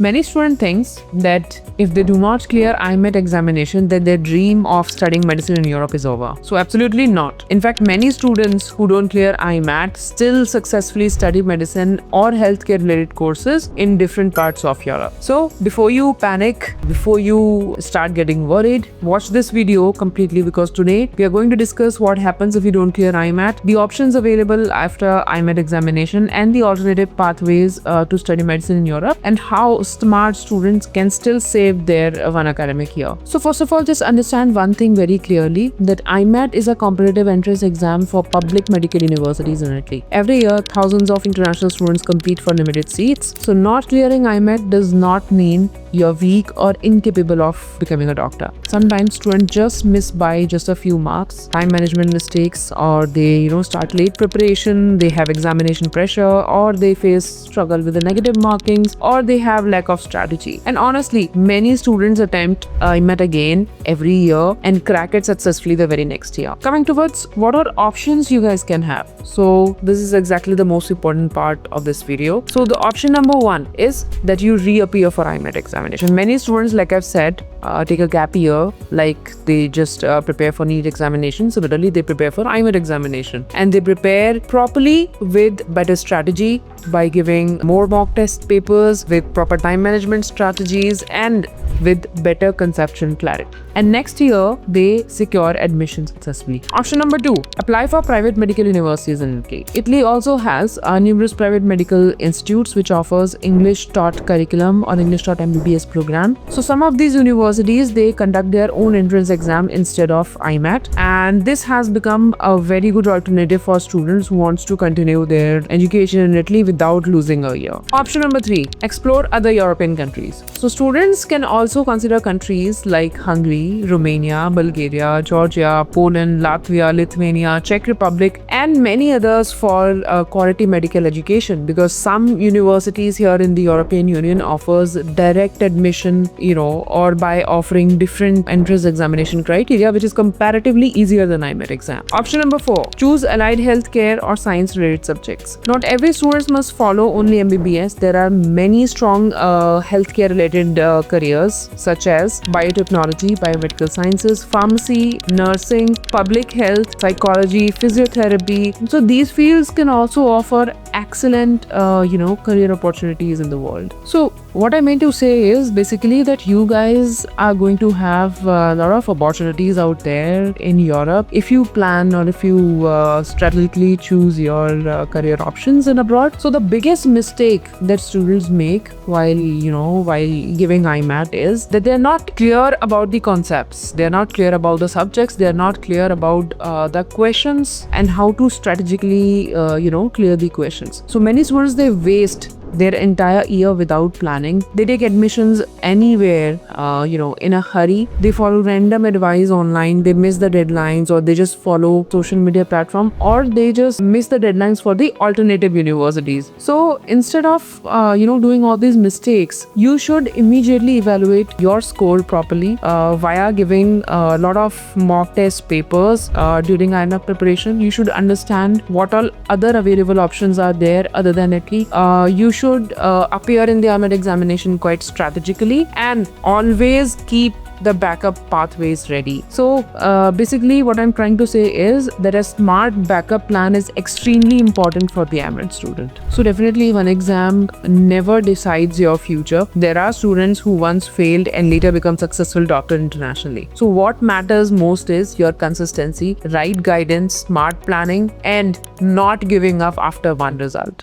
Many students think that if they do not clear IMET examination, that their dream of studying medicine in Europe is over. So absolutely not. In fact, many students who don't clear IMET still successfully study medicine or healthcare related courses in different parts of Europe. So before you panic, before you start getting worried, watch this video completely, because today we are going to discuss what happens if you don't clear IMET, the options available after IMET examination, and the alternative pathways to study medicine in Europe, and how smart students can still save their one academic year. So first of all, just understand one thing very clearly, that IMET is a competitive entrance exam for public medical universities in Italy. Every year, thousands of international students compete for limited seats. So not clearing IMET does not mean you're weak or incapable of becoming a doctor. Sometimes students just miss by just a few marks, time management mistakes, or they start late preparation, they have examination pressure, or they face struggle with the negative markings, or they have lack of strategy. And honestly, many students attempt IMET again every year and crack it successfully the very next year. Coming towards what are options you guys can have. So this is exactly the most important part of this video. So the option number one is that you reappear for IMET examination. Many students, like I've said, take a gap year, like they just prepare for NEET examination. Similarly, they prepare for IMET examination, and they prepare properly with better strategy by giving more mock test papers, with proper time management strategies, and with better conceptual clarity. And next year, they secure admission successfully. Option number two, apply for private medical universities in Italy. Italy also has numerous private medical institutes which offers English taught curriculum or English taught MBBS program. So some of these universities, they conduct their own entrance exam instead of IMET, and this has become a very good alternative for students who wants to continue their education in Italy without losing a year. Option number three, explore other European countries. So students can also consider countries like Hungary, Romania, Bulgaria, Georgia, Poland, Latvia, Lithuania, Czech Republic, and many others for quality medical education, because some universities here in the European Union offers direct admission, or by offering different entrance examination criteria, which is comparatively easier than IMET exam. Option number four, choose allied healthcare or science related subjects. Not every student must follow only MBBS. There are many strong healthcare related careers such as biotechnology, biomedical sciences, pharmacy, nursing, public health, psychology, physiotherapy. So these fields can also offer excellent career opportunities in the world. So what I meant to say is basically that you guys are going to have a lot of opportunities out there in Europe if you plan, or if you strategically choose your career options in abroad. So the biggest mistake that students make while giving IMET is that they're not clear about the concepts, they're not clear about the subjects, they're not clear about the questions and how to strategically clear the questions. So many students, they waste their entire year without planning. They take admissions anywhere, in a hurry. They follow random advice online, they miss the deadlines, or they just follow social media platform, or they just miss the deadlines for the alternative universities. So instead of doing all these mistakes, you should immediately evaluate your score properly via giving a lot of mock test papers during IMET preparation. You should understand what all other available options are there other than Italy. You should appear in the IMET examination quite strategically, and always keep the backup pathways ready. So basically what I'm trying to say is that a smart backup plan is extremely important for the IMET student. So definitely one exam never decides your future. There are students who once failed and later become successful doctor internationally. So what matters most is your consistency, right guidance, smart planning, and not giving up after one result.